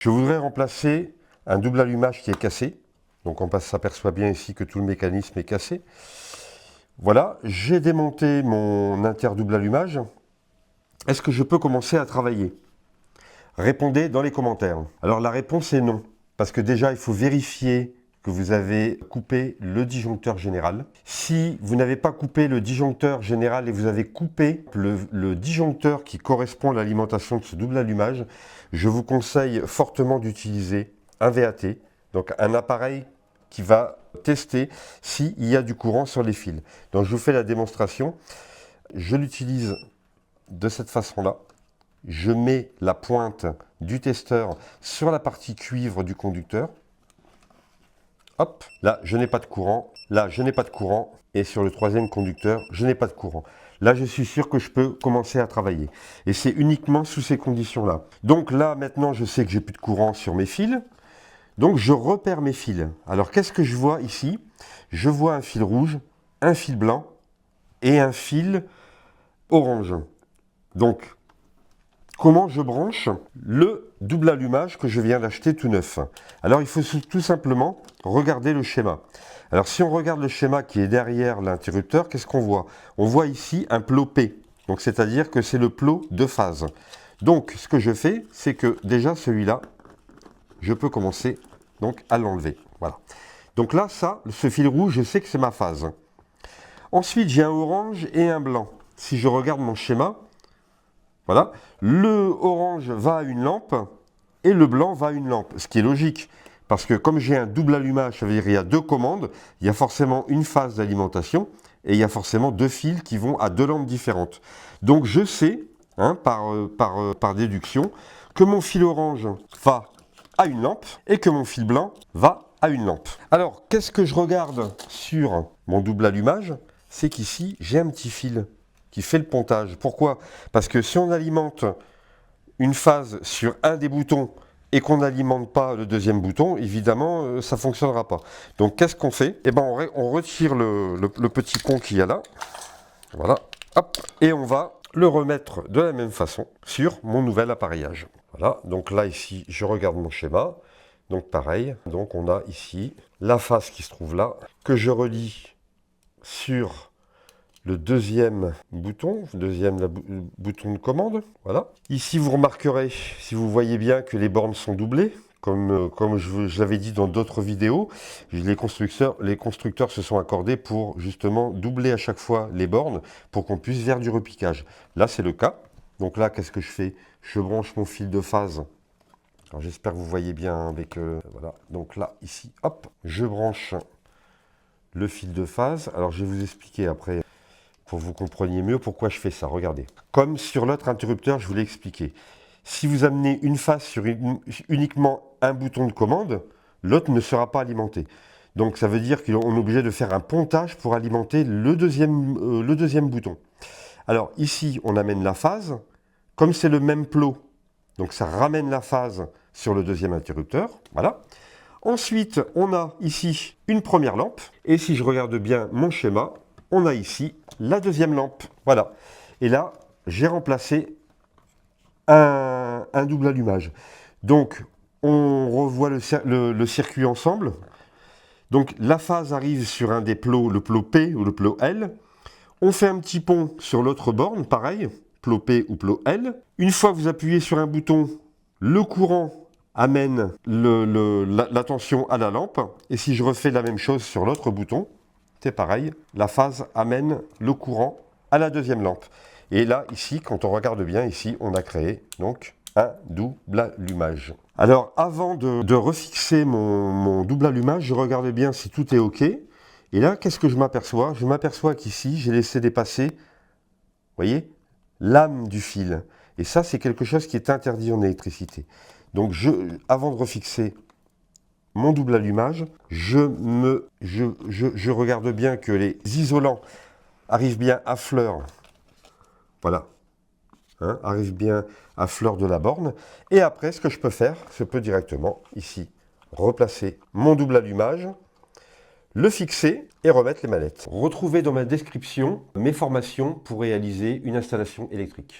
Je voudrais remplacer un double allumage qui est cassé. Donc on s'aperçoit bien ici que tout le mécanisme est cassé. Voilà, j'ai démonté mon inter-double allumage. Est-ce que je peux commencer à travailler? Répondez dans les commentaires. Alors la réponse est non. Parce que déjà, il faut vérifier que vous avez coupé le disjoncteur général. Si vous n'avez pas coupé le disjoncteur général et vous avez coupé le disjoncteur qui correspond à l'alimentation de ce double allumage, je vous conseille fortement d'utiliser un VAT, donc un appareil qui va tester s'il y a du courant sur les fils. Donc je vous fais la démonstration. Je l'utilise de cette façon-là. Je mets la pointe du testeur sur la partie cuivre du conducteur. Hop, là je n'ai pas de courant, là je n'ai pas de courant, et sur le troisième conducteur, je n'ai pas de courant. Là je suis sûr que je peux commencer à travailler. Et c'est uniquement sous ces conditions-là. Donc là maintenant je sais que j'ai plus de courant sur mes fils. Donc je repère mes fils. Alors qu'est-ce que je vois ici? Je vois un fil rouge, un fil blanc et un fil orange. Donc comment je branche le double allumage que je viens d'acheter tout neuf? Alors il faut tout simplement regarder le schéma. Alors si on regarde le schéma qui est derrière l'interrupteur, qu'est-ce qu'on voit? On voit ici un plot P, donc c'est-à-dire que c'est le plot de phase. Donc ce que je fais, c'est que déjà celui-là, je peux commencer donc à l'enlever. Voilà. Donc là, ce fil rouge, je sais que c'est ma phase. Ensuite, j'ai un orange et un blanc. Si je regarde mon schéma, voilà, le orange va à une lampe et le blanc va à une lampe, ce qui est logique. Parce que comme j'ai un double allumage, ça veut dire qu'il y a deux commandes, il y a forcément une phase d'alimentation et il y a forcément deux fils qui vont à deux lampes différentes. Donc je sais, hein, par déduction, que mon fil orange va à une lampe et que mon fil blanc va à une lampe. Alors, qu'est-ce que je regarde sur mon double allumage? C'est qu'ici, j'ai un petit fil qui fait le pontage. Pourquoi? Parce que si on alimente une phase sur un des boutons et qu'on n'alimente pas le deuxième bouton, évidemment, ça ne fonctionnera pas. Donc, qu'est-ce qu'on fait? Eh ben, on retire le petit pont qu'il y a là. Voilà. Hop. Et on va le remettre de la même façon sur mon nouvel appareillage. Voilà. Donc là, ici, je regarde mon schéma. Donc, pareil. Donc, on a ici la phase qui se trouve là, que je relie sur le deuxième bouton, bouton de commande, voilà. Ici, vous remarquerez, si vous voyez bien, que les bornes sont doublées, comme je l'avais dit dans d'autres vidéos, les constructeurs se sont accordés pour justement doubler à chaque fois les bornes pour qu'on puisse faire du repiquage. Là, c'est le cas. Donc là, qu'est-ce que je fais? Je branche mon fil de phase. Alors j'espère que vous voyez bien avec... voilà. Donc là, ici, hop, je branche le fil de phase. Alors je vais vous expliquer après, pour que vous compreniez mieux pourquoi je fais ça. Regardez. Comme sur l'autre interrupteur, je vous l'ai expliqué. Si vous amenez une phase sur uniquement un bouton de commande, l'autre ne sera pas alimenté. Donc ça veut dire qu'on est obligé de faire un pontage pour alimenter le deuxième bouton. Alors ici, on amène la phase. Comme c'est le même plot, donc ça ramène la phase sur le deuxième interrupteur. Voilà. Ensuite, on a ici une première lampe. Et si je regarde bien mon schéma, on a ici la deuxième lampe. Voilà. Et là, j'ai remplacé un double allumage. Donc, on revoit le circuit ensemble. Donc, la phase arrive sur un des plots, le plot P ou le plot L. On fait un petit pont sur l'autre borne, pareil, plot P ou plot L. Une fois que vous appuyez sur un bouton, le courant amène la tension à la lampe. Et si je refais la même chose sur l'autre bouton, c'est pareil, la phase amène le courant à la deuxième lampe. Et là, ici, quand on regarde bien, ici, on a créé donc un double allumage. Alors, avant de refixer mon double allumage, je regarde bien si tout est OK. Et là, qu'est-ce que je m'aperçois? Je m'aperçois qu'ici, j'ai laissé dépasser, vous voyez, l'âme du fil. Et ça, c'est quelque chose qui est interdit en électricité. Donc, avant de refixer mon double allumage, je regarde bien que les isolants arrivent bien à fleur. Voilà. Hein, arrivent bien à fleur de la borne. Et après, ce que je peux faire, je peux directement, ici, replacer mon double allumage, le fixer et remettre les manettes. Retrouvez dans ma description mes formations pour réaliser une installation électrique.